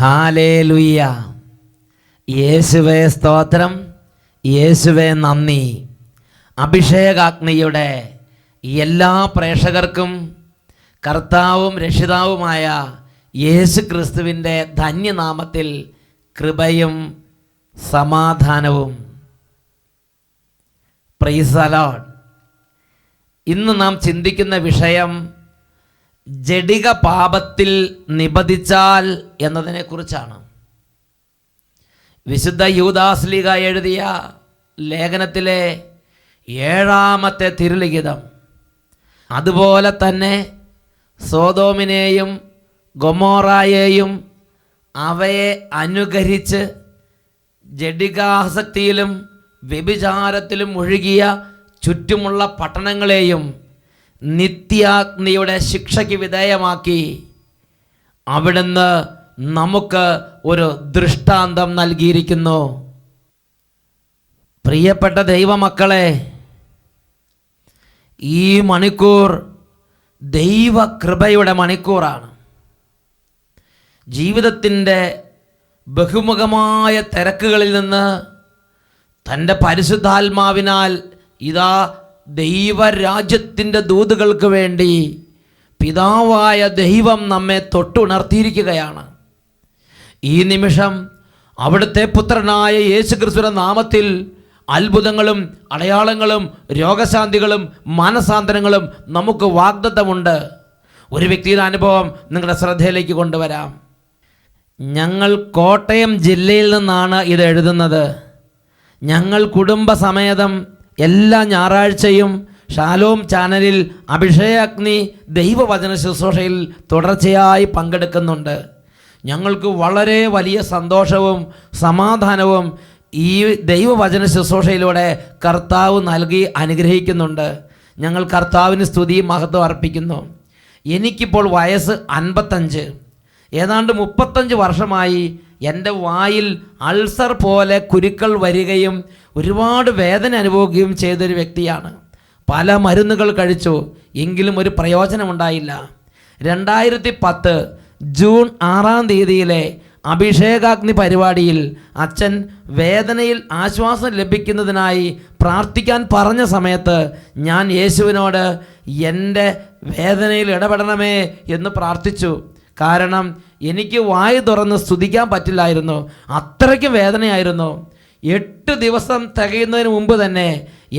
Hallelujah. യേശുവേ സ്തോത്രം, യേശുവേ നന്ദി. അഭിഷേകാഗ്നിയുടെ എല്ലാ പ്രേക്ഷകർക്കും കർത്താവും രക്ഷിതാവുമായ യേശു ക്രിസ്തുവിൻ്റെ ധന്യനാമത്തിൽ കൃപയും സമാധാനവും. Praise the Lord. ഇന്ന് നാം ചിന്തിക്കുന്ന വിഷയം ജഡിക പാപത്തിൽ നിബദിച്ചാൽ എന്നതിനെക്കുറിച്ചാണ്. വിശുദ്ധ യൂദാസ്ലീഹ എഴുതിയ ലേഖനത്തിലെ 7-ാമത്തെ തിരുലിഖിതം. അതുപോലെ തന്നെ സോദോമിനെയും ഗൊമോറായെയും അവയെ അനുകരിച്ച് ജഡികാസക്തിയിലും വ്യഭിചാരത്തിലും ഒഴുകിയ ചുറ്റുമുള്ള പട്ടണങ്ങളെയും നിത്യാഗ്നിയുടെ ശിക്ഷയ്ക്ക് വിധേയമാക്കി അവിടുന്ന് നമുക്ക് ഒരു ദൃഷ്ടാന്തം നൽകിയിരിക്കുന്നു. പ്രിയപ്പെട്ട ദൈവമക്കളെ, ഈ മണിക്കൂർ ദൈവകൃപയുടെ മണിക്കൂറാണ്. ജീവിതത്തിൻ്റെ ബഹുമുഖമായ തിരക്കുകളിൽ നിന്ന് തൻ്റെ പരിശുദ്ധാത്മാവിനാൽ ഇതാ ദൈവരാജ്യത്തിൻ്റെ ദൂതുകൾക്ക് വേണ്ടി പിതാവായ ദൈവം നമ്മെ തൊട്ടുണർത്തിയിരിക്കുകയാണ്. ഈ നിമിഷം അവിടുത്തെ പുത്രനായ യേശുക്രിസ്തുവിന്റെ നാമത്തിൽ അത്ഭുതങ്ങളും അടയാളങ്ങളും രോഗശാന്തികളും മാനസാന്തരങ്ങളും നമുക്ക് വാഗ്ദത്തമുണ്ട്. ഒരു വ്യക്തിയുടെ അനുഭവം നിങ്ങളുടെ ശ്രദ്ധയിലേക്ക് കൊണ്ടുവരാം. ഞങ്ങൾ കോട്ടയം ജില്ലയിൽ നിന്നാണ് ഇത് എഴുതുന്നത്. ഞങ്ങൾ കുടുംബസമേതം എല്ലാ ഞായറാഴ്ചയും ഷാലോം ചാനലിൽ അഭിഷേകാഗ്നി ദൈവവചന ശുശ്രൂഷയിൽ തുടർച്ചയായി പങ്കെടുക്കുന്നുണ്ട്. ഞങ്ങൾക്ക് വളരെ വലിയ സന്തോഷവും സമാധാനവും ഈ ദൈവവചന ശുശ്രൂഷയിലൂടെ കർത്താവ് നൽകി അനുഗ്രഹിക്കുന്നുണ്ട്. ഞങ്ങൾ കർത്താവിന് സ്തുതി മഹത്വം അർപ്പിക്കുന്നു. എനിക്കിപ്പോൾ വയസ്സ് 55. ഏതാണ്ട് 35 വർഷമായി എൻ്റെ വായിൽ അൾസർ പോലെ കുരുക്കൾ വരികയും ഒരുപാട് വേദന അനുഭവിക്കുകയും ചെയ്തൊരു വ്യക്തിയാണ്. പല മരുന്നുകൾ കഴിച്ചു, എങ്കിലും ഒരു പ്രയോജനമുണ്ടായില്ല. 2010 ജൂൺ 6-ാം തീയതിയിലെ അഭിഷേകാഗ്നി പരിപാടിയിൽ അച്ഛൻ വേദനയിൽ ആശ്വാസം ലഭിക്കുന്നതിനായി പ്രാർത്ഥിക്കാൻ പറഞ്ഞ സമയത്ത് ഞാൻ യേശുവിനോട് എൻ്റെ വേദനയിൽ ഇടപെടണമേ എന്ന് പ്രാർത്ഥിച്ചു. കാരണം എനിക്ക് വായ് തുറന്ന് സ്തുതിക്കാൻ പറ്റില്ലായിരുന്നു, അത്രയ്ക്കും വേദനയായിരുന്നു. 8 ദിവസം തികയുന്നതിന് മുമ്പ് തന്നെ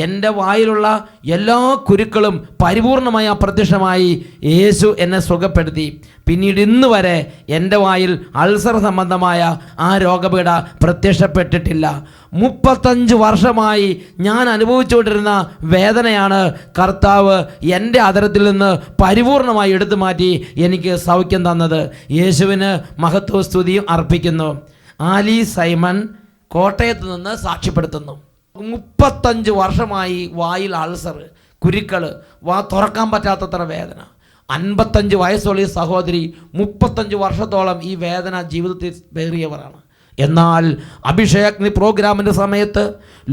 എൻ്റെ വായിലുള്ള എല്ലാ കുരുക്കളും പരിപൂർണമായി അപ്രത്യക്ഷമായി യേശു എന്നെ സുഖപ്പെടുത്തി. പിന്നീട് ഇന്ന് വരെ എൻ്റെ വായിൽ അൾസർ സംബന്ധമായ ആ രോഗപീഠ പ്രത്യക്ഷപ്പെട്ടിട്ടില്ല. 35 വർഷമായി ഞാൻ അനുഭവിച്ചുകൊണ്ടിരുന്ന വേദനയാണ് കർത്താവ് എൻ്റെ അധരത്തിൽ നിന്ന് പരിപൂർണമായി എടുത്തു മാറ്റി എനിക്ക് സൗഖ്യം തന്നത്. യേശുവിന് മഹത്വവും സ്തുതിയും അർപ്പിക്കുന്നു. ആലി സൈമൺ കോട്ടയത്ത് നിന്ന് സാക്ഷ്യപ്പെടുത്തുന്നു. 35 വർഷമായി വായിൽ അൾസർ, കുരുക്കൾ, വാ തുറക്കാൻ പറ്റാത്തത്ര വേദന. 55 വയസ്സുള്ള ഈ സഹോദരി 35 വർഷത്തോളം ഈ വേദന ജീവിതത്തിൽ പേറിയവരാണ്. എന്നാൽ അഭിഷേകാഗ്നി പ്രോഗ്രാമിൻ്റെ സമയത്ത്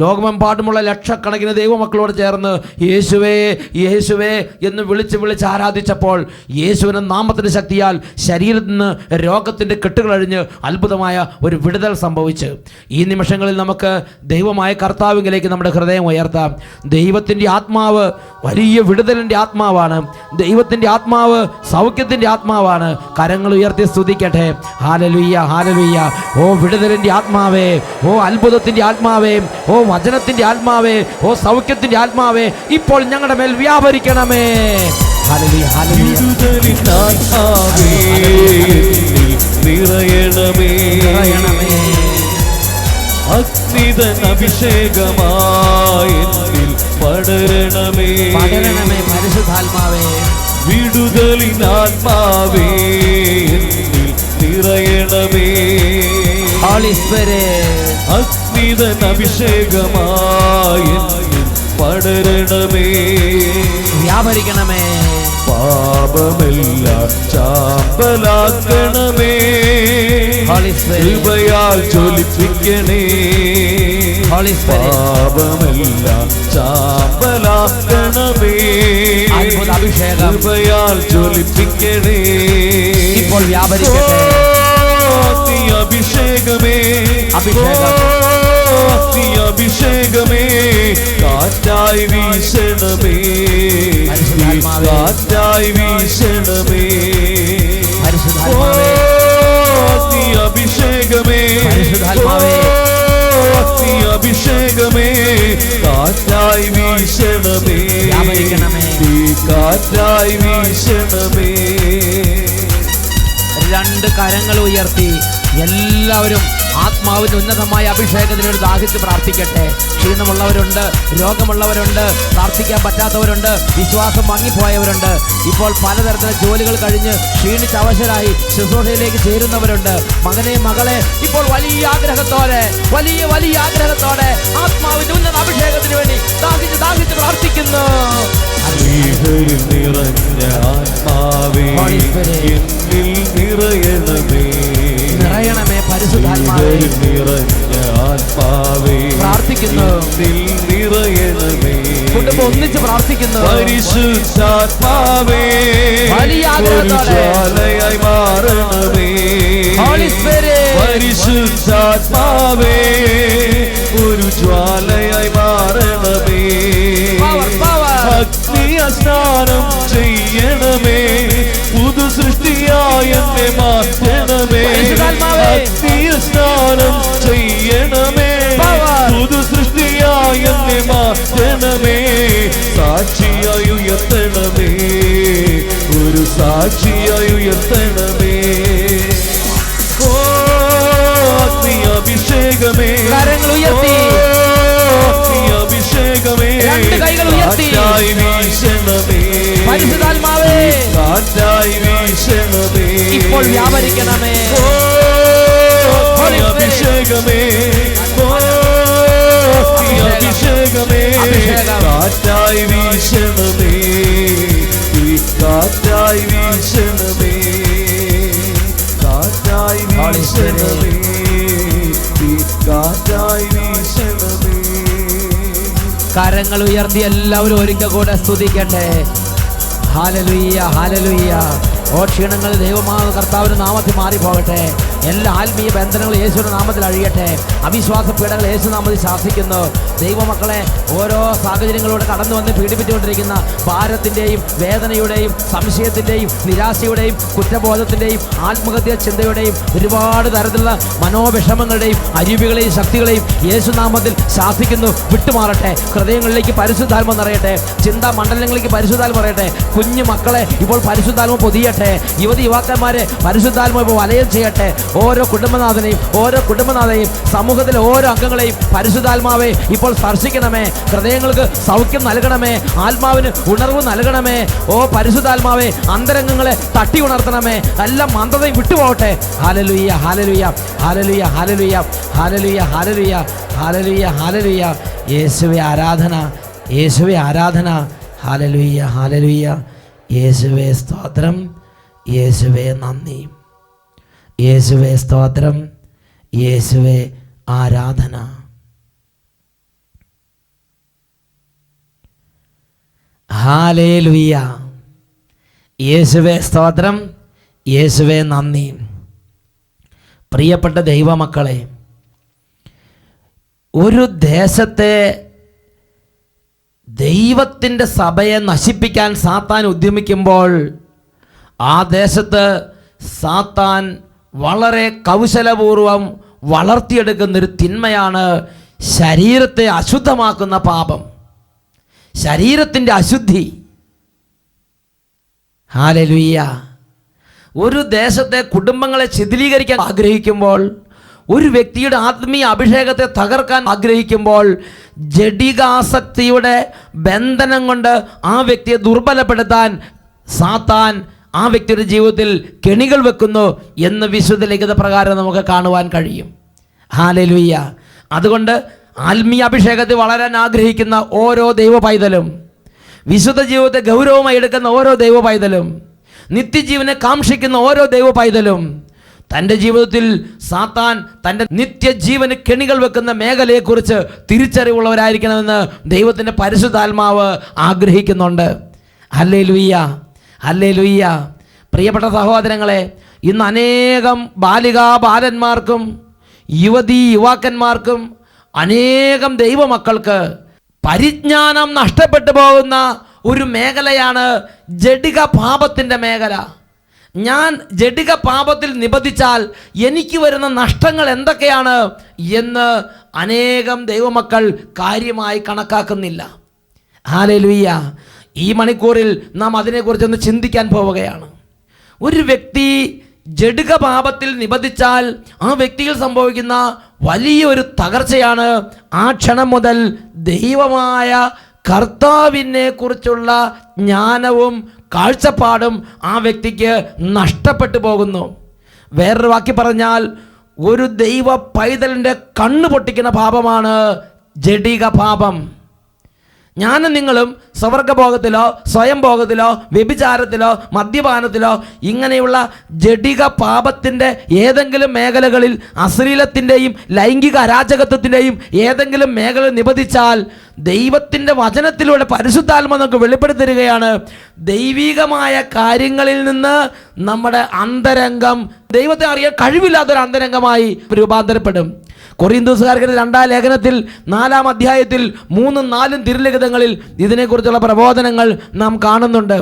ലോകമെമ്പാടുമുള്ള ലക്ഷക്കണക്കിന് ദൈവമക്കളോട് ചേർന്ന് യേശുവേ യേശുവേ എന്ന് വിളിച്ച് ആരാധിച്ചപ്പോൾ യേശുവിൻ്റെ നാമത്തിൻ്റെ ശക്തിയാൽ ശരീരത്തിൽ നിന്ന് രോഗത്തിൻ്റെ കെട്ടുകളഴിഞ്ഞ് അത്ഭുതമായ ഒരു വിടുതൽ സംഭവിച്ച് ഈ നിമിഷങ്ങളിൽ നമുക്ക് ദൈവമായ കർത്താവിലേക്ക് നമ്മുടെ ഹൃദയം ഉയർത്താം. ദൈവത്തിൻ്റെ ആത്മാവ് വലിയ വിടുതലിൻ്റെ ആത്മാവാണ്. ദൈവത്തിൻ്റെ ആത്മാവ് സൗഖ്യത്തിൻ്റെ ആത്മാവാണ്. കരങ്ങൾ ഉയർത്തി സ്തുതിക്കട്ടെ. Hallelujah, hallelujah. ഓ വിടുതലിൻ്റെ ആത്മാവേ, ഓ അത്ഭുതത്തിൻ്റെ ആത്മാവേ, ഓ വചനത്തിൻ്റെ ആത്മാവേ, ഓ സൗഖ്യത്തിൻ്റെ ആത്മാവേ, ഇപ്പോൾ ഞങ്ങളുടെ മേൽ വ്യാപരിക്കണമേ. Hallelujah, hallelujah. അഗ്നിതൻ അഭിഷേകമായി പടരണമേ, പടരണമേ പരിശുദ്ധാത്മാവേ. വിടുതലിനാത്മാവേ നിറയണമേ. അഗ്നിതൻ അഭിഷേകമായി പടരണമേ, വ്യാപരിക്കണമേ. പാപമെല്ലാം ചാമ്പലാക്കണമേ, കൃപയാൽ ജ്വലിപ്പിക്കണേ. പാപമെല്ലാം ചാമ്പലാക്കണമേ, കൃപയാൽ ജ്വലിപ്പിക്കണേ. ഇപ്പോൾ വ്യാപരിക്കട്ടെ. അഗ്നി അഭിഷേകമേ, അഭിഷേകം, അഗ്നി അഭിഷേകമേ, കാറ്റായി വീശണമേ, കാറ്റായി വീശണമേ, പരിശുദ്ധാത്മാവേ, അഗ്നി അഭിഷേകമേ, അഗ്നി അഭിഷേകമേ, കാറ്റായി വീശണമേ, കാറ്റായി വീശണമേ. രണ്ട് കരങ്ങൾ ഉയർത്തി എല്ലാവരും ആത്മാവിന്റെ ഉന്നതമായ അഭിഷേകത്തിനോട് ദാഹിച്ച് പ്രാർത്ഥിക്കട്ടെ. ക്ഷീണമുള്ളവരുണ്ട്, രോഗമുള്ളവരുണ്ട്, പ്രാർത്ഥിക്കാൻ പറ്റാത്തവരുണ്ട്, വിശ്വാസം മങ്ങിപ്പോയവരുണ്ട്, ഇപ്പോൾ പലതരത്തിലുള്ള ജോലികൾ കഴിഞ്ഞ് ക്ഷീണിച്ച് അവശരായി ശുശ്രൂഷയിലേക്ക് ചേരുന്നവരുണ്ട്. മകനെ, മകളെ, ഇപ്പോൾ വലിയ ആഗ്രഹത്തോടെ ആത്മാവിന്റെ ഉന്നത അഭിഷേകത്തിന് വേണ്ടി ദാഹിച്ച് പ്രാർത്ഥിക്കുന്നു. നിറഞ്ഞ ആത്മാവേ, നിറയണമേ പരിശുദ്ധാത്മാവേ, നിറഞ്ഞ ആത്മാവേ, പ്രാർത്ഥിക്കുന്നു. നിറയണമേ, കുടുംബം ഒന്നിച്ച് പ്രാർത്ഥിക്കുന്നു. പരിശുദ്ധാത്മാവേ, ജ്വാലയായി മാറണമേ, പരിശുദ്ധാത്മാവേ, ഒരു ജ്വാലയായി മാറണമേ, അഗ്നിയ സ്നാനം ചെയ്യണമേ, പുതു സൃഷ്ടിയായി എന്നെ മാറ്റണമേ, അഗ്നിയ സ്നാനം ചെയ്യണമേ, പുതു സൃഷ്ടിയായി എന്നെ മാറ്റണമേ, സാക്ഷിയായി ഉയർത്തണമേ, ഒരു സാക്ഷിയായി ഉയർത്തണമേ. ഓ അഗ്നി അഭിഷേകമേ, കരങ്ങൾ ഉയർത്തി, അഗ്നി അഭിഷേകമേ, കാറ്റായി വീശണമേ, പരിശുദ്ധാത്മാവേ, കാറ്റായി വീശണമേ, ഇപ്പോൾ വ്യാപരിക്കണമേ. അഗ്നി അഭിഷേകമേ, അഗ്നി അഭിഷേകമേ, കാറ്റായി വീശണമേ, കാറ്റായി വീശണമേ, കാറ്റായി വീശണമേ, കാറ്റായി വീശണമേ. കരങ്ങൾ ഉയർത്തി എല്ലാവരും ഒരിക്കൽ കൂടെ സ്തുതിക്കട്ടെ. Hallelujah, hallelujah. ഓ ക്ഷീണങ്ങൾ ദൈവമായ കർത്താവിന്റെ നാമത്തിൽ മാറിപ്പോകട്ടെ. എല്ലാ ആത്മീയ ബന്ധനങ്ങളും യേശുവിന്റെ നാമത്തിൽ അഴിയട്ടെ. അവിശ്വാസ പീഡകൾ യേശു നാമത്തിൽ ശാസിക്കുന്നു. ദൈവമക്കളെ, ഓരോ സാഹചര്യങ്ങളോട് കടന്നു വന്ന് പീഡിപ്പിച്ചുകൊണ്ടിരിക്കുന്ന ഭാരത്തിൻ്റെയും വേദനയുടെയും സംശയത്തിൻ്റെയും നിരാശയുടെയും കുറ്റബോധത്തിൻ്റെയും ആത്മഹത്യാ ചിന്തയുടെയും ഒരുപാട് തരത്തിലുള്ള മനോവിഷമങ്ങളുടെയും അരുവികളെയും ശക്തികളെയും യേശുനാമത്തിൽ ശാസിക്കുന്നു. വിട്ടുമാറട്ടെ. ഹൃദയങ്ങളിലേക്ക് പരിശുദ്ധാത്മ നിറയട്ടെ. ചിന്താ മണ്ഡലങ്ങളിലേക്ക് പരിശുദ്ധാത്മ പറയട്ടെ. കുഞ്ഞു മക്കളെ ഇപ്പോൾ പരിശുദ്ധാത്മ പൊതിയട്ടെ. യുവതി യുവാക്കന്മാരെ പരിശുദ്ധാത്മ ഇപ്പോൾ വലയം ചെയ്യട്ടെ. ഓരോ കുടുംബനാഥനെയും സമൂഹത്തിലെ ഓരോ അംഗങ്ങളെയും പരിശുദ്ധാത്മാവെ ഇപ്പോൾ സ്പർശിക്കണമേ. ഹൃദയങ്ങൾക്ക് സൗഖ്യം നൽകണമേ. ആത്മാവിന് ഉണർവ് നൽകണമേ. ഓ പരിശുദ്ധാത്മാവെ, അന്തരംഗങ്ങളെ തട്ടി ഉണർത്തണമേ. എല്ലാം മന്ദതയും വിട്ടുപോകട്ടെ. Hallelujah, hallelujah, hallelujah, hallelujah, hallelujah, hallelujah, hallelujah, hallelujah. യേശുവേ ആരാധന, യേശുവേ ആരാധന. Hallelujah, hallelujah. യേശുവേ സ്തോത്രം, യേശുവേ നന്ദി, യേശുവേ സ്തോത്രം, യേശുവേ ആരാധന. ഹല്ലേലൂയ. യേശുവേ സ്തോത്രം, യേശുവേ നന്ദി. പ്രിയപ്പെട്ട ദൈവമക്കളെ, ഒരു ദേശത്തെ ദൈവത്തിൻ്റെ സഭയെ നശിപ്പിക്കാൻ സാത്താൻ ഉദ്യമിക്കുമ്പോൾ ആ ദേശത്ത് സാത്താൻ വളരെ കൗശലപൂർവം വളർത്തിയെടുക്കുന്നൊരു തിന്മയാണ് ശരീരത്തെ അശുദ്ധമാക്കുന്ന പാപം, ശരീരത്തിൻ്റെ അശുദ്ധി. ഹല്ലേലൂയ. ഒരു ദേശത്തെ കുടുംബങ്ങളെ ശിഥിലീകരിക്കാൻ ആഗ്രഹിക്കുമ്പോൾ, ഒരു വ്യക്തിയുടെ ആത്മീയ അഭിഷേകത്തെ തകർക്കാൻ ആഗ്രഹിക്കുമ്പോൾ, ജഡികാസക്തിയുടെ ബന്ധനം കൊണ്ട് ആ വ്യക്തിയെ ദുർബലപ്പെടുത്താൻ സാത്താൻ ആ വ്യക്തിയുടെ ജീവിതത്തിൽ കെണികൾ വെക്കുന്നു എന്ന് വിശുദ്ധ ലിഖിത പ്രകാരം നമുക്ക് കാണുവാൻ കഴിയും. ഹല്ലേലൂയ. അതുകൊണ്ട് ആത്മീയ അഭിഷേകത്തെ വളരാൻ ആഗ്രഹിക്കുന്ന ഓരോ ദൈവ പൈതലും, വിശുദ്ധ ജീവിതത്തെ ഗൗരവമായി എടുക്കുന്ന ഓരോ ദൈവ പൈതലും, നിത്യജീവനെ കാക്ഷിക്കുന്ന ഓരോ ദൈവ പൈതലും തൻ്റെ ജീവിതത്തിൽ സാത്താൻ തൻ്റെ നിത്യജീവന് കെണികൾ വെക്കുന്ന മേഖലയെക്കുറിച്ച് തിരിച്ചറിവുള്ളവരായിരിക്കണമെന്ന് ദൈവത്തിൻ്റെ പരിശുദ്ധാത്മാവ് ആഗ്രഹിക്കുന്നുണ്ട്. Hallelujah, hallelujah. പ്രിയപ്പെട്ട സഹോദരങ്ങളെ, ഇന്ന് അനേകം ബാലികാ-ബാലന്മാർക്കും യുവക്കന്മാർക്കും അനേകം ദൈവമക്കൾക്ക് പരിജ്ഞാനം നഷ്ടപ്പെട്ടു പോകുന്ന ഒരു മേഖലയാണ് ജഡിക പാപത്തിൻ്റെ മേഖല. ഞാൻ ജഡിക പാപത്തിൽ നിബന്ധിച്ചാൽ എനിക്ക് വരുന്ന നഷ്ടങ്ങൾ എന്തൊക്കെയാണ് എന്ന് അനേകം ദൈവമക്കൾ കാര്യമായി കണക്കാക്കുന്നില്ല. ഹല്ലേലൂയ. ഈ മണിക്കൂറിൽ നാം അതിനെക്കുറിച്ചൊന്ന് ചിന്തിക്കാൻ പോവുകയാണ്. ഒരു വ്യക്തി ജഡിക പാപത്തിൽ നിബന്ധിച്ചാൽ ആ വ്യക്തിയിൽ സംഭവിക്കുന്ന വലിയൊരു തകർച്ചയാണ് ആ ക്ഷണം മുതൽ ദൈവമായ കർത്താവിനെ കുറിച്ചുള്ള ജ്ഞാനവും കാഴ്ചപ്പാടും ആ വ്യക്തിക്ക് നഷ്ടപ്പെട്ടു പോകുന്നു. വേറൊരു വാക്കി പറഞ്ഞാൽ ഒരു ദൈവ പൈതലിൻ്റെ കണ്ണു പൊട്ടിക്കുന്ന പാപമാണ് ജഡിക പാപം. ഞാനും നിങ്ങളും സ്വർഗ്ഗഭോഗത്തിലോ സ്വയം ഭോഗത്തിലോ വ്യഭിചാരത്തിലോ മദ്യപാനത്തിലോ ഇങ്ങനെയുള്ള ജഡിക പാപത്തിൻ്റെ ഏതെങ്കിലും മേഖലകളിൽ അശ്ലീലത്തിൻ്റെയും ലൈംഗിക അരാജകത്വത്തിൻ്റെയും ഏതെങ്കിലും മേഖല നിബന്ധിച്ചാൽ ദൈവത്തിൻ്റെ വചനത്തിലൂടെ പരിശുദ്ധാത്മ നമുക്ക് വെളിപ്പെടുത്തരുകയാണ്. ദൈവികമായ കാര്യങ്ങളിൽ നിന്ന് നമ്മുടെ അന്തരംഗം ദൈവത്തെ അറിയാൻ കഴിവില്ലാത്തൊരു അന്തരംഗമായി രൂപാന്തരപ്പെടും. കൊറിന്തോസുകാർക്ക് 2-ാം ലേഖനത്തിൽ 4-ാം അധ്യായത്തിൽ 3-4 തിരുലിഖിതങ്ങളിൽ ഇതിനെക്കുറിച്ചുള്ള പ്രബോധനങ്ങൾ നാം കാണുന്നുണ്ട്.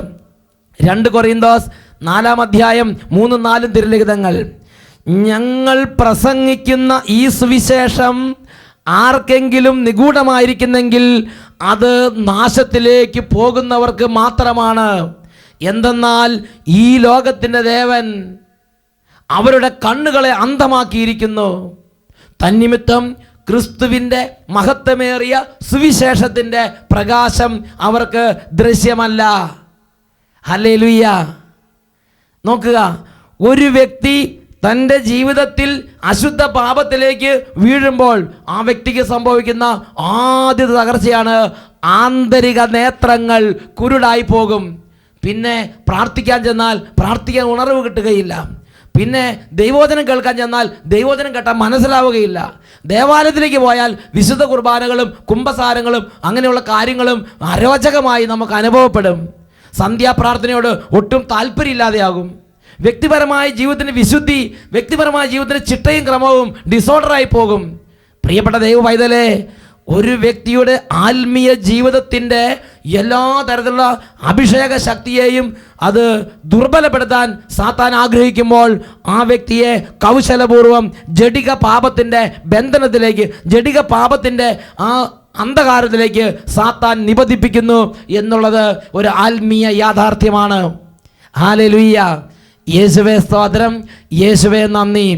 2 കൊറിന്തോസ് 4-ാം അധ്യായം 3-4 തിരുലിഖിതങ്ങൾ. ഞങ്ങൾ പ്രസംഗിക്കുന്ന ഈ സുവിശേഷം ആർക്കെങ്കിലും നിഗൂഢമായിരിക്കുന്നെങ്കിൽ അത് നാശത്തിലേക്ക് പോകുന്നവർക്ക് മാത്രമാണ്. എന്തെന്നാൽ ഈ ലോകത്തിൻ്റെ ദേവൻ അവരുടെ കണ്ണുകളെ അന്ധമാക്കിയിരിക്കുന്നു. തന്നിമിത്തം ക്രിസ്തുവിൻ്റെ മഹത്വമേറിയ സുവിശേഷത്തിൻ്റെ പ്രകാശം അവർക്ക് ദൃശ്യമല്ല. ഹല്ലേലൂയ. നോക്കുക, ഒരു വ്യക്തി തൻ്റെ ജീവിതത്തിൽ അശുദ്ധ പാപത്തിലേക്ക് വീഴുമ്പോൾ ആ വ്യക്തിക്ക് സംഭവിക്കുന്ന ആദ്യത്തെ തകർച്ചയാണ് ആന്തരിക നേത്രങ്ങൾ കുരുടായി പോകും. പിന്നെ പ്രാർത്ഥിക്കാൻ ചെന്നാൽ പ്രാർത്ഥിക്കാൻ ഉണർവ് കിട്ടുകയില്ല. പിന്നെ ദൈവവചനം കേൾക്കാൻ ചെന്നാൽ ദൈവവചനം കേട്ടാൽ മനസ്സിലാവുകയില്ല. ദേവാലയത്തിലേക്ക് പോയാൽ വിശുദ്ധ കുർബാനകളും കുംഭസാരങ്ങളും അങ്ങനെയുള്ള കാര്യങ്ങളും അരോചകമായി നമുക്ക് അനുഭവപ്പെടും. സന്ധ്യാപ്രാർത്ഥനയോട് ഒട്ടും താല്പര്യമില്ലാതെയാകും. വ്യക്തിപരമായ ജീവിതത്തിന് വിശുദ്ധി, വ്യക്തിപരമായ ജീവിതത്തിന് ചിട്ടയും ക്രമവും ഡിസോർഡറായി പോകും. പ്രിയപ്പെട്ട ദൈവ പൈതലേ, ഒരു വ്യക്തിയുടെ ആത്മീയ ജീവിതത്തിൻ്റെ എല്ലാ തരത്തിലുള്ള അഭിഷേക ശക്തിയെയും അത് ദുർബലപ്പെടുത്താൻ സാത്താൻ ആഗ്രഹിക്കുമ്പോൾ ആ വ്യക്തിയെ കൗശലപൂർവം ജഡിക പാപത്തിൻ്റെ ബന്ധനത്തിലേക്ക്, ജഡിക പാപത്തിൻ്റെ ആ അന്ധകാരത്തിലേക്ക് സാത്താൻ നിബന്ധിപ്പിക്കുന്നു എന്നുള്ളത് ഒരു ആത്മീയ യാഥാർത്ഥ്യമാണ്. ഹല്ലേലൂയ. യേശുവേ സ്തോത്രം, യേശുവേ നന്ദി.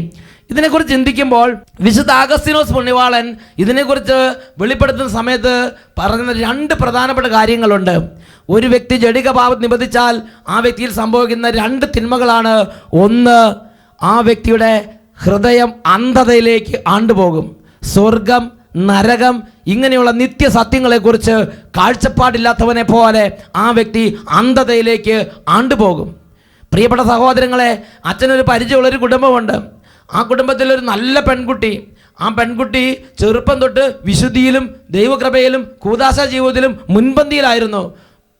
ഇതിനെക്കുറിച്ച് ചിന്തിക്കുമ്പോൾ വിശുദ്ധ അഗസ്തീനോസ് പുണ്യവാളൻ ഇതിനെക്കുറിച്ച് വെളിപ്പെടുത്തുന്ന സമയത്ത് പറയുന്ന 2 പ്രധാനപ്പെട്ട കാര്യങ്ങളുണ്ട്. ഒരു വ്യക്തി ജഡിക പാപം നിബന്ധിച്ചാൽ ആ വ്യക്തിയിൽ സംഭവിക്കുന്ന 2 തിന്മകളാണ്. ഒന്ന്, ആ വ്യക്തിയുടെ ഹൃദയം അന്ധതയിലേക്ക് ആണ്ടുപോകും. സ്വർഗം, നരകം ഇങ്ങനെയുള്ള നിത്യസത്യങ്ങളെക്കുറിച്ച് കാഴ്ചപ്പാടില്ലാത്തവനെ പോലെ ആ വ്യക്തി അന്ധതയിലേക്ക് ആണ്ടുപോകും. പ്രിയപ്പെട്ട സഹോദരങ്ങളെ, അച്ഛനൊരു പരിചയമുള്ളൊരു കുടുംബമുണ്ട്. ആ കുടുംബത്തിലൊരു നല്ല പെൺകുട്ടി. ആ പെൺകുട്ടി ചെറുപ്പം തൊട്ട് വിശുദ്ധിയിലും ദൈവകൃപയിലും കൂദാശ ജീവിതത്തിലും മുൻപന്തിയിലായിരുന്നു.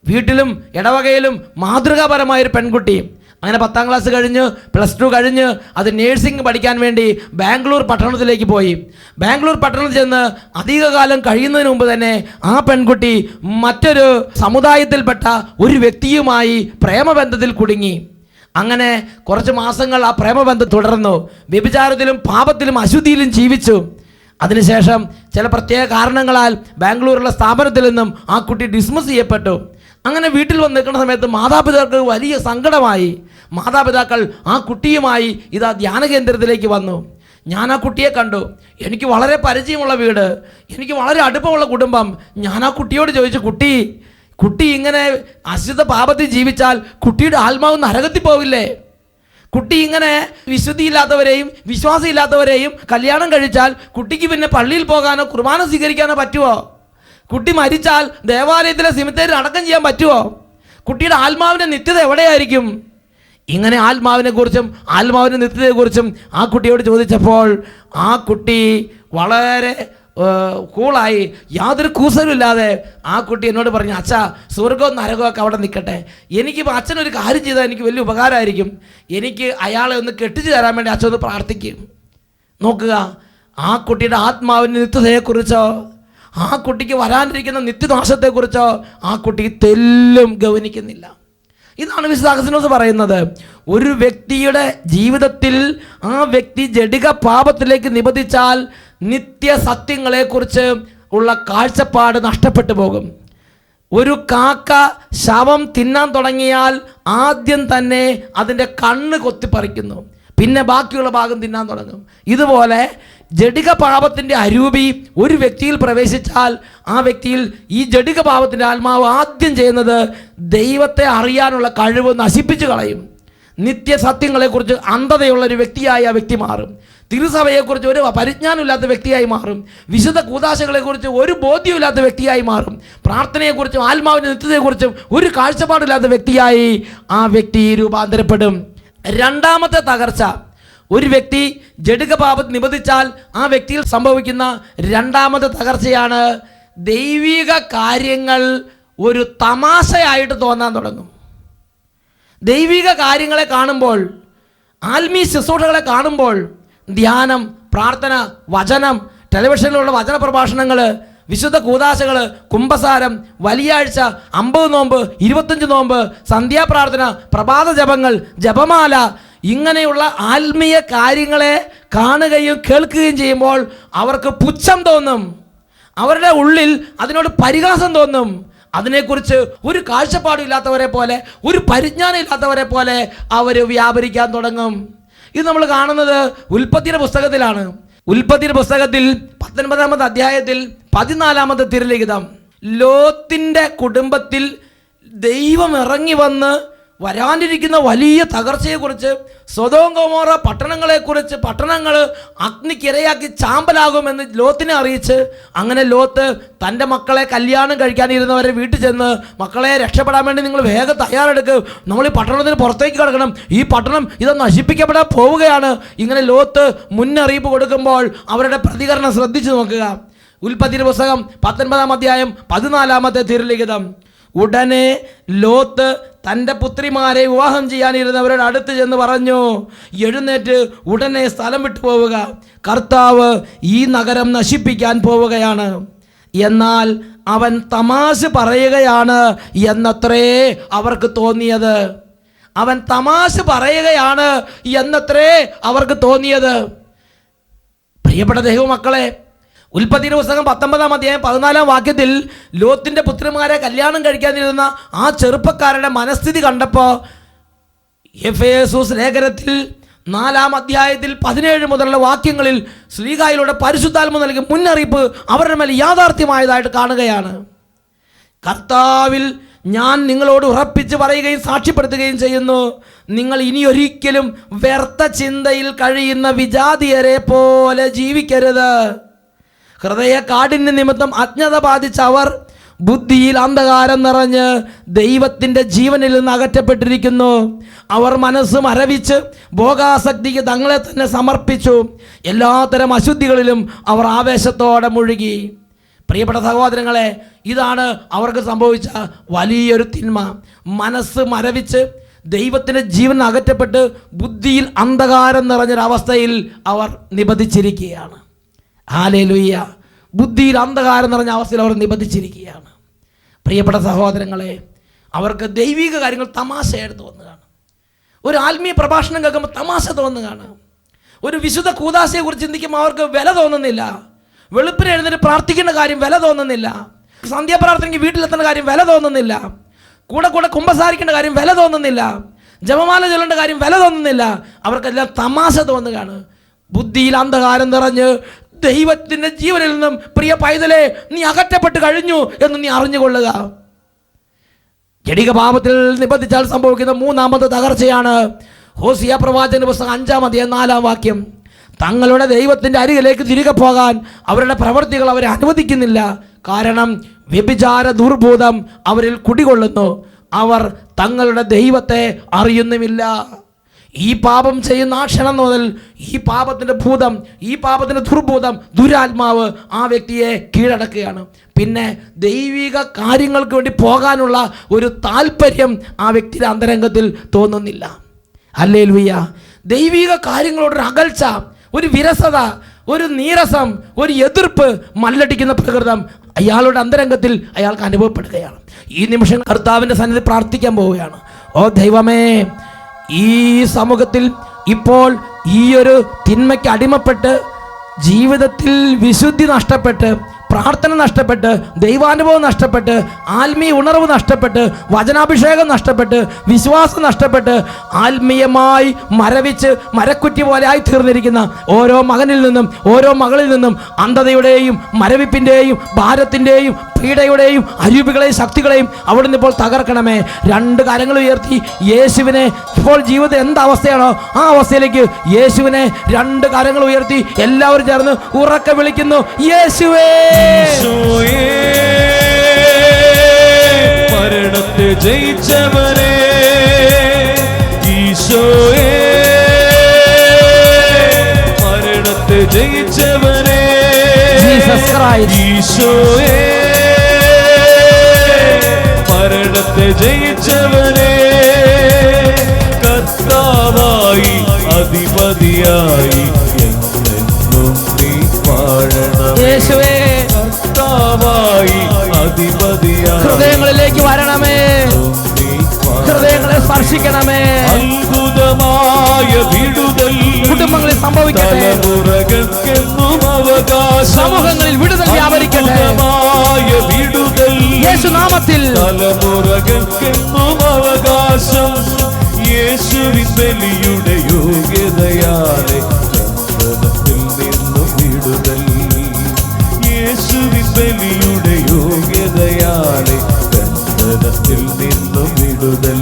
വീട്ടിലും ഇടവകയിലും മാതൃകാപരമായൊരു പെൺകുട്ടി. അങ്ങനെ 10ാം ക്ലാസ് കഴിഞ്ഞ് +2 കഴിഞ്ഞ് അത് നേഴ്സിംഗ് പഠിക്കാൻ വേണ്ടി ബാംഗ്ലൂർ പട്ടണത്തിലേക്ക് പോയി. ബാംഗ്ലൂർ പട്ടണത്തിൽ ചെന്ന് അധികകാലം കഴിയുന്നതിന് മുമ്പ് തന്നെ ആ പെൺകുട്ടി മറ്റൊരു സമുദായത്തിൽപ്പെട്ട ഒരു വ്യക്തിയുമായി പ്രേമബന്ധത്തിൽ കുടുങ്ങി. അങ്ങനെ കുറച്ച് മാസങ്ങൾ ആ പ്രേമബന്ധം തുടർന്നു. വ്യഭിചാരത്തിലും പാപത്തിലും അശുദ്ധിയിലും ജീവിച്ചു. അതിനുശേഷം ചില പ്രത്യേക കാരണങ്ങളാൽ ബാംഗ്ലൂരിലുള്ള സ്ഥാപനത്തിൽ നിന്നും ആ കുട്ടി ഡിസ്മിസ് ചെയ്യപ്പെട്ടു. അങ്ങനെ വീട്ടിൽ വന്ന് നിൽക്കുന്ന സമയത്ത് മാതാപിതാക്കൾക്ക് വലിയ സങ്കടമായി. മാതാപിതാക്കൾ ആ കുട്ടിയുമായി ഇതാ ധ്യാന കേന്ദ്രത്തിലേക്ക് വന്നു. ഞാൻ ആ കുട്ടിയെ കണ്ടു. എനിക്ക് വളരെ പരിചയമുള്ള വീട്, എനിക്ക് വളരെ അടുപ്പമുള്ള കുടുംബം. ഞാൻ ആ കുട്ടിയോട് ചോദിച്ചു, കുട്ടി ഇങ്ങനെ അശുദ്ധ പാപത്തിൽ ജീവിച്ചാൽ കുട്ടിയുടെ ആത്മാവ് നരകത്തിൽ പോവില്ലേ? കുട്ടി ഇങ്ങനെ വിശുദ്ധിയില്ലാത്തവരെയും വിശ്വാസമില്ലാത്തവരെയും കല്യാണം കഴിച്ചാൽ കുട്ടിക്ക് പിന്നെ പള്ളിയിൽ പോകാനോ കുർബാന സ്വീകരിക്കാനോ പറ്റുമോ? കുട്ടി മരിച്ചാൽ ദേവാലയത്തിലെ സിമിത്തേരിൽ അടക്കം ചെയ്യാൻ പറ്റുമോ? കുട്ടിയുടെ ആത്മാവിൻ്റെ നിത്യത എവിടെയായിരിക്കും? ഇങ്ങനെ ആത്മാവിനെക്കുറിച്ചും ആത്മാവിൻ്റെ നിത്യതയെക്കുറിച്ചും ആ കുട്ടിയോട് ചോദിച്ചപ്പോൾ ആ കുട്ടി വളരെ കൂളായി യാതൊരു കൂസലുമില്ലാതെ ആ കുട്ടി എന്നോട് പറഞ്ഞു, അച്ഛാ സ്വർഗവും നരകവും ഒക്കെ അവിടെ നിൽക്കട്ടെ, എനിക്കിപ്പോൾ അച്ഛനൊരു കാര്യം ചെയ്താൽ എനിക്ക് വലിയ ഉപകാരമായിരിക്കും, എനിക്ക് അയാളെ ഒന്ന് കെട്ടിച്ചു തരാൻ വേണ്ടി അച്ഛൻ ഒന്ന് പ്രാർത്ഥിക്കും. നോക്കുക, ആ കുട്ടിയുടെ ആത്മാവിൻ്റെ നിത്യതയെക്കുറിച്ചോ ആ കുട്ടിക്ക് വരാനിരിക്കുന്ന നിത്യനാശത്തെക്കുറിച്ചോ ആ കുട്ടി തെല്ലും ഗൗനിക്കുന്നില്ല. ഇതാണ് വിശുദ്ധ അഗസ്തീനോസ് പറയുന്നത്. ഒരു വ്യക്തിയുടെ ജീവിതത്തിൽ ആ വ്യക്തി ജഡിക പാപത്തിലേക്ക് നിബന്ധിച്ചാൽ നിത്യസത്യങ്ങളെക്കുറിച്ച് ഉള്ള കാഴ്ചപ്പാട് നഷ്ടപ്പെട്ടു പോകും. ഒരു കാക്ക ശവം തിന്നാൻ തുടങ്ങിയാൽ ആദ്യം തന്നെ അതിൻ്റെ കണ്ണ് കൊത്തിപ്പറിക്കുന്നു, പിന്നെ ബാക്കിയുള്ള ഭാഗം തിന്നാൻ തുടങ്ങും. ഇതുപോലെ ജഡിക പാപത്തിൻ്റെ അരൂപി ഒരു വ്യക്തിയിൽ പ്രവേശിച്ചാൽ ആ വ്യക്തിയിൽ ഈ ജഡിക പാപത്തിൻ്റെ ആത്മാവ് ആദ്യം ചെയ്യുന്നത് ദൈവത്തെ അറിയാനുള്ള കഴിവ് നശിപ്പിച്ചു കളയും. നിത്യസത്യങ്ങളെക്കുറിച്ച് അന്ധതയുള്ളൊരു വ്യക്തിയായി ആ വ്യക്തി മാറും. തിരുസഭയെക്കുറിച്ച് ഒരു പരിജ്ഞാനമില്ലാത്ത വ്യക്തിയായി മാറും. വിശുദ്ധ കൂദാശകളെക്കുറിച്ച് ഒരു ബോധ്യമില്ലാത്ത വ്യക്തിയായി മാറും. പ്രാർത്ഥനയെക്കുറിച്ചും ആത്മാവിൻ്റെ നിത്യതയെക്കുറിച്ചും ഒരു കാഴ്ചപ്പാടില്ലാത്ത വ്യക്തിയായി ആ വ്യക്തി രൂപാന്തരപ്പെടും. രണ്ടാമത്തെ തകർച്ച, ഒരു വ്യക്തി ജഡിക പാപത്തിൽ നിബന്ധിച്ചാൽ ആ വ്യക്തിയിൽ സംഭവിക്കുന്ന രണ്ടാമത്തെ തകർച്ചയാണ് ദൈവിക കാര്യങ്ങൾ ഒരു തമാശയായിട്ട് തോന്നാൻ തുടങ്ങും. ദൈവിക കാര്യങ്ങളെ കാണുമ്പോൾ, ആത്മീയ ശുശ്രൂഷകളെ കാണുമ്പോൾ, ധ്യാനം, പ്രാർത്ഥന, വചനം, ടെലിവിഷനിലുള്ള വചന പ്രഭാഷണങ്ങൾ, വിശുദ്ധ കൂദാശകൾ, കുംഭസാരം, വലിയാഴ്ച, 50 നോമ്പ്, 25 നോമ്പ്, സന്ധ്യാപ്രാർത്ഥന, പ്രഭാത ജപങ്ങൾ, ജപമാല, ഇങ്ങനെയുള്ള ആത്മീയ കാര്യങ്ങളെ കാണുകയും കേൾക്കുകയും ചെയ്യുമ്പോൾ അവർക്ക് പുച്ഛം തോന്നും. അവരുടെ ഉള്ളിൽ അതിനോട് പരിഹാസം തോന്നും. അതിനെക്കുറിച്ച് ഒരു കാഴ്ചപ്പാടില്ലാത്തവരെ പോലെ, ഒരു പരിജ്ഞാനം ഇല്ലാത്തവരെ പോലെ അവർ വ്യാപരിക്കാൻ തുടങ്ങും. ഇത് നമ്മൾ കാണുന്നത് ഉൽപ്പത്തിയുടെ പുസ്തകത്തിലാണ്. ഉൽപ്പത്തിയുടെ പുസ്തകത്തിൽ 19-ാമത്തെ അധ്യായത്തിൽ 14-ാമത്തെ തിരുലിഖിതം, ലോത്തിന്റെ കുടുംബത്തിൽ ദൈവം ഇറങ്ങി വന്ന് വരാനിരിക്കുന്ന വലിയ തകർച്ചയെക്കുറിച്ച്, സൊദോം ഗൊമോറ പട്ടണങ്ങളെക്കുറിച്ച്, പട്ടണങ്ങൾ അഗ്നിക്കിരയാക്കി ചാമ്പലാകുമെന്ന് ലോത്തിനെ അറിയിച്ച്, അങ്ങനെ ലോത്ത് തൻ്റെ മക്കളെ കല്യാണം കഴിക്കാനിരുന്നവരെ വീട്ടിൽ ചെന്ന്, മക്കളെ രക്ഷപ്പെടാൻ വേണ്ടി നിങ്ങൾ വേഗം തയ്യാറെടുക്കുക, നമ്മൾ ഈ പട്ടണത്തിന് പുറത്തേക്ക് കിടക്കണം, ഈ പട്ടണം ഇത് നശിപ്പിക്കപ്പെടാൻ പോവുകയാണ്. ഇങ്ങനെ ലോത്ത് മുന്നറിയിപ്പ് കൊടുക്കുമ്പോൾ അവരുടെ പ്രതികരണം ശ്രദ്ധിച്ചു നോക്കുക. ഉൽപ്പത്തിയുടെ പുസ്തകം 19-ാം അധ്യായം 14-ാമത്തെ തിരുലിഖിതം. ഉടനെ ലോത്ത് തൻ്റെ പുത്രിമാരെ വിവാഹം ചെയ്യാനിരുന്നവരുടെ അടുത്ത് ചെന്ന് പറഞ്ഞു, എഴുന്നേറ്റ് ഉടനെ സ്ഥലം വിട്ടു പോവുക, കർത്താവ് ഈ നഗരം നശിപ്പിക്കാൻ പോവുകയാണ്. എന്നാൽ അവൻ തമാശ പറയുകയാണ് എന്നത്രേ അവർക്ക് തോന്നിയത്. അവൻ തമാശ പറയുകയാണ് എന്നത്രേ അവർക്ക് തോന്നിയത്. പ്രിയപ്പെട്ട ദൈവമക്കളെ, ഉൽപ്പത്തിയുടെ പുസ്തകം 19-ാം അധ്യായം 14-ാം വാക്യത്തിൽ ലോത്തിന്റെ പുത്രിമാരെ കല്യാണം കഴിക്കാനിരുന്ന ആ ചെറുപ്പക്കാരുടെ മനസ്ഥിതി കണ്ടപ്പോൾ എഫേസൂസ് ലേഖനത്തിൽ 4-ാം അധ്യായത്തിൽ 17 മുതലുള്ള വാക്യങ്ങളിൽ ശ്ലീഹായിലൂടെ പരിശുദ്ധാത്മ നൽകിയ മുന്നറിയിപ്പ് അവരുടെ മേൽ യാഥാർത്ഥ്യമായതായിട്ട് കാണുകയാണ്. കർത്താവിൽ ഞാൻ നിങ്ങളോട് ഉറപ്പിച്ച് പറയുകയും സാക്ഷ്യപ്പെടുത്തുകയും ചെയ്യുന്നു, നിങ്ങൾ ഇനിയൊരിക്കലും വ്യർത്ഥ ചിന്തയിൽ കഴിയുന്ന വിജാതിയരെ പോലെ ജീവിക്കരുത്. ഹൃദയ കാഠിന്യ നിമിത്തം അജ്ഞത ബാധിച്ച അവർ ബുദ്ധിയിൽ അന്ധകാരം നിറഞ്ഞ് ദൈവത്തിൻ്റെ ജീവനിൽ നിന്ന് അകറ്റപ്പെട്ടിരിക്കുന്നു. അവർ മനസ്സ് മരവിച്ച് ഭോഗാസക്തിക്ക് തങ്ങളെ തന്നെ സമർപ്പിച്ചു. എല്ലാത്തരം അശുദ്ധികളിലും അവർ ആവേശത്തോടെ മുഴുകി. പ്രിയപ്പെട്ട സഹോദരങ്ങളെ, ഇതാണ് അവർക്ക് സംഭവിച്ച വലിയൊരു തിന്മ. മനസ്സ് മരവിച്ച് ദൈവത്തിൻ്റെ ജീവൻ അകറ്റപ്പെട്ട് ബുദ്ധിയിൽ അന്ധകാരം നിറഞ്ഞൊരവസ്ഥയിൽ അവർ നിബന്ധിച്ചിരിക്കുകയാണ്. ഹല്ലേലൂയ. ബുദ്ധിയിൽ അന്ധകാരം നിറഞ്ഞ അവസ്ഥയിൽ അവർ നിബന്ധിച്ചിരിക്കുകയാണ്. പ്രിയപ്പെട്ട സഹോദരങ്ങളെ, അവർക്ക് ദൈവിക കാര്യങ്ങൾ തമാശയായിട്ട് തോന്നുകയാണ്. ഒരു ആത്മീയ പ്രഭാഷണം കേൾക്കുമ്പോൾ തമാശ തോന്നുകയാണ്. ഒരു വിശുദ്ധ കൂദാശയെക്കുറിച്ച് ചിന്തിക്കുമ്പോൾ അവർക്ക് വില തോന്നുന്നില്ല. വെളുപ്പിന് എഴുന്നേറ്റ് പ്രാർത്ഥിക്കേണ്ട കാര്യം വില തോന്നുന്നില്ല. സന്ധ്യാപ്രാർത്ഥനയ്ക്ക് വീട്ടിലെത്തേണ്ട കാര്യം വില തോന്നുന്നില്ല. കൂടെ കൂടെ കുമ്പസാരിക്കേണ്ട കാര്യം വില തോന്നുന്നില്ല. ജപമാല ചൊല്ലേണ്ട കാര്യം വില തോന്നുന്നില്ല. അവർക്കെല്ലാം തമാശ തോന്നുകയാണ്. ബുദ്ധിയിൽ അന്ധകാരം നിറഞ്ഞ് ദൈവത്തിൻ്റെ ജീവനിൽ നിന്നും പ്രിയ പൈതലെ നീ അകറ്റപ്പെട്ട് കഴിഞ്ഞു എന്ന് നീ അറിഞ്ഞുകൊള്ളുക. ജഡിക പാപത്തിൽ നിബന്ധിച്ചാൽ സംഭവിക്കുന്ന മൂന്നാമത്തെ തകർച്ചയാണ് ഹോസിയ പ്രവാചകന്റെ പുസ്തകം 5-ാം അധ്യായം 4-ാം വാക്യം. തങ്ങളുടെ ദൈവത്തിൻ്റെ അരികിലേക്ക് തിരികെ പോകാൻ അവരുടെ പ്രവൃത്തികൾ അവരെ അനുവദിക്കുന്നില്ല. കാരണം വ്യഭിചാര ദുർബോധം അവരിൽ കുടികൊള്ളുന്നു. അവർ തങ്ങളുടെ ദൈവത്തെ അറിയുന്നുമില്ല. ഈ പാപം ചെയ്യുന്ന ആ ക്ഷണം മുതൽ ഈ പാപത്തിൻ്റെ ഭൂതം, ഈ പാപത്തിൻ്റെ ദുർഭൂതം, ദുരാത്മാവ് ആ വ്യക്തിയെ കീഴടക്കുകയാണ്. പിന്നെ ദൈവിക കാര്യങ്ങൾക്ക് വേണ്ടി പോകാനുള്ള ഒരു താല്പര്യം ആ വ്യക്തിയുടെ അന്തരംഗത്തിൽ തോന്നുന്നില്ല. ഹല്ലേലൂയ. ദൈവിക കാര്യങ്ങളോടൊരു അകൽച്ച, ഒരു വിരസത, ഒരു നീരസം, ഒരു എതിർപ്പ്, മല്ലടിക്കുന്ന പ്രകൃതം അയാളുടെ അന്തരംഗത്തിൽ അയാൾക്ക് അനുഭവപ്പെടുകയാണ്. ഈ നിമിഷം കർത്താവിൻ്റെ സന്നിധി പ്രാർത്ഥിക്കാൻ പോവുകയാണ്. ഓ ദൈവമേ, ഈ സമൂഹത്തിൽ ഇപ്പോൾ ഈ ഒരു തിന്മയ്ക്ക് അടിമപ്പെട്ട് ജീവിതത്തിൽ വിശുദ്ധി നഷ്ടപ്പെട്ട്, പ്രാർത്ഥന നഷ്ടപ്പെട്ട്, ദൈവാനുഭവം നഷ്ടപ്പെട്ട്, ആത്മീയ ഉണർവ് നഷ്ടപ്പെട്ട്, വചനാഭിഷേകം നഷ്ടപ്പെട്ട്, വിശ്വാസം നഷ്ടപ്പെട്ട്, ആത്മീയമായി മരവിച്ച് മരക്കുറ്റി പോലെ ആയി തീർന്നിരിക്കുന്ന ഓരോ മകനിൽ നിന്നും ഓരോ മകളിൽ നിന്നും അന്ധതയുടെയും മരവിപ്പിൻ്റെയും ഭാരത്തിൻ്റെയും പീഡയുടെയും അരൂപികളെയും ശക്തികളെയും അവിടുന്ന് ഇപ്പോൾ തകർക്കണമേ. രണ്ട് കരങ്ങൾ ഉയർത്തി യേശുവിനെ, ഇപ്പോൾ ജീവിതത്തിൽ എന്തവസ്ഥയാണോ ആ അവസ്ഥയിലേക്ക് യേശുവിനെ രണ്ട് കരങ്ങൾ ഉയർത്തി എല്ലാവരും ചേർന്ന് ഉറക്കെ വിളിക്കുന്നു, യേശുവേ. മരണത്തെ ജയിച്ചവനെ, ഈശോയേ, മരണത്തെ ജയിച്ചവനെ, ഈശോയേ, മരണത്തെ ജയിച്ചവനെ, കർത്താവായി അധിപതിയായി എന്നെന്നും നീ വാഴണം. യേശുവേ, കർത്താവായി അധിപതിയായി ഹൃദയങ്ങളിലേക്ക് വരണമേ, ഹൃദയങ്ങളെ സ്പർശിക്കണമേ. അത്ഭുതമായ വിടുതൽ കുടുംബങ്ങളിൽ സംഭവിക്കട്ടെ, തലമുറകൾക്കെന്നും അവകാശം, സമൂഹങ്ങളിൽ വിടുതൽ വ്യാപരിക്കട്ടെ. വിടുതൽ യേശുനാമത്തിൽ തലമുറകൾക്കെന്നും അവകാശം, യേശുവിൻ ബലിയുടെ യോഗ്യതയാലെ ചന്ദനത്തിൽ നിന്നും വിടുതൽ, യേശുവിൻ ബലിയുടെ യോഗ്യതയാലെ ചന്ദനത്തിൽ നിന്നും വിടുതൽ,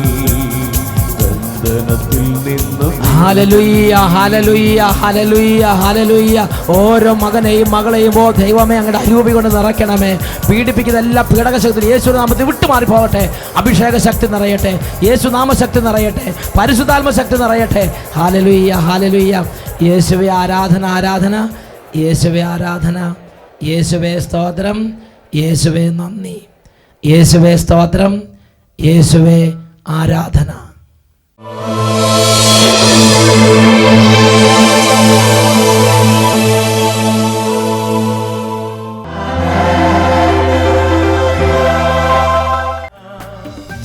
ചന്ദനത്തിൽ നിന്നും. Hallelujah, hallelujah, hallelujah, hallelujah. ഓരോ മകനെയും മകളെയും ഓ ദൈവമേ അങ്ങയുടെ അരൂപി കൊണ്ട് നിറയ്ക്കണമേ. പീഡിപ്പിക്കുന്ന എല്ലാ പീഡകശക്തി യേശുനാമത്തിൽ വിട്ടുമാറി പോകട്ടെ. അഭിഷേക ശക്തി നിറയട്ടെ, യേശുനാമശക്തി നിറയട്ടെ, പരിശുദ്ധാത്മ ശക്തി നിറയട്ടെ. Hallelujah, hallelujah. യേശുവേ ആരാധന, ആരാധന, യേശുവേ ആരാധന, യേശുവേ സ്തോത്രം, യേശുവേ നന്ദി, യേശുവേ സ്തോത്രം, യേശുവേ ആരാധന.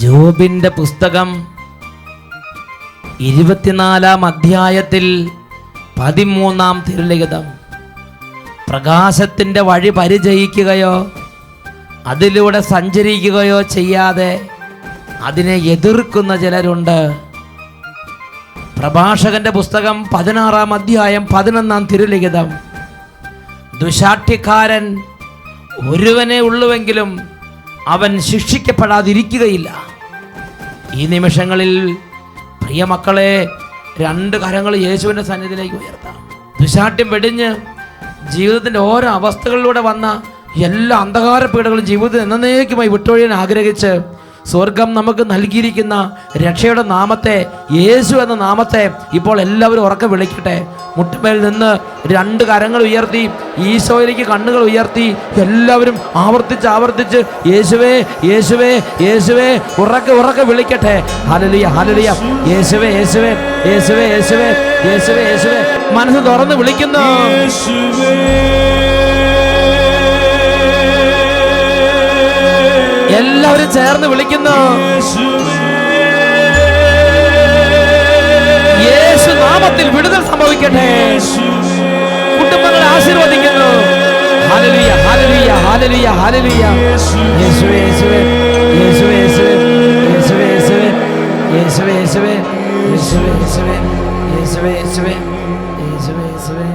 യോബിന്റെ പുസ്തകം 24 അധ്യായത്തിൽ 13 തിരുലിഖിതം. പ്രകാശത്തിൻ്റെ വഴി പരിചയിക്കുകയോ അതിലൂടെ സഞ്ചരിക്കുകയോ ചെയ്യാതെ അതിനെ എതിർക്കുന്ന ചിലരുണ്ട്. പ്രഭാഷകന്റെ പുസ്തകം 16 അധ്യായം 11 തിരുലിഖിതം. ദുശാഠ്യക്കാരൻ ഒരുവനെ ഉള്ളുവെങ്കിലും അവൻ ശിക്ഷിക്കപ്പെടാതിരിക്കുകയില്ല. ഈ നിമിഷങ്ങളിൽ പ്രിയ മക്കളെ, രണ്ട് കരങ്ങൾ യേശുവിൻ്റെ സന്നിധിയിലേക്ക് ഉയർത്താം. ദുശാഠ്യം വെടിഞ്ഞ് ജീവിതത്തിൻ്റെ ഓരോ അവസ്ഥകളിലൂടെ വന്ന എല്ലാ അന്ധകാര പീഡകളും ജീവിതത്തിൽ എന്നേക്കുമായി വിട്ടൊഴിയാൻ ആഗ്രഹിച്ച് സ്വർഗം നമുക്ക് നൽകിയിരിക്കുന്ന രക്ഷയുടെ നാമത്തെ, യേശു എന്ന നാമത്തെ ഇപ്പോൾ എല്ലാവരും ഉറക്കെ വിളിക്കട്ടെ. മുട്ടുമേൽ നിന്ന് രണ്ട് കരങ്ങൾ ഉയർത്തി ഈശോയിലേക്ക് കണ്ണുകൾ ഉയർത്തി എല്ലാവരും ആവർത്തിച്ച് യേശുവേ, യേശുവേ, യേശുവേ ഉറക്കെ ഉറക്കെ വിളിക്കട്ടെ. Hallelujah, hallelujah. യേശുവേ, യേശുവേ, യേശുവേ, യേശുവേ, യേശുവേ, യേശുവേ. മനസ്സ് തുറന്ന് വിളിക്കുന്നു. എല്ലാവരും ചേർന്ന് വിളിക്കുന്നു. യേശു നാമത്തിൽ വിടുതൽ സംഭവിക്കട്ടെ. കുടുംബങ്ങളെ ആശീർവദിക്കുന്നു. Hallelujah, hallelujah, hallelujah, hallelujah. യേശുവേ, യേശുവേ, യേശുവേ, യേശുവേ, യേശുവേ, യേശുവേ, യേശുവേ, യേശുവേ, യേശുവേ, യേശുവേ, യേശുവേ, യേശുവേ, യേശുവേ, യേശുവേ.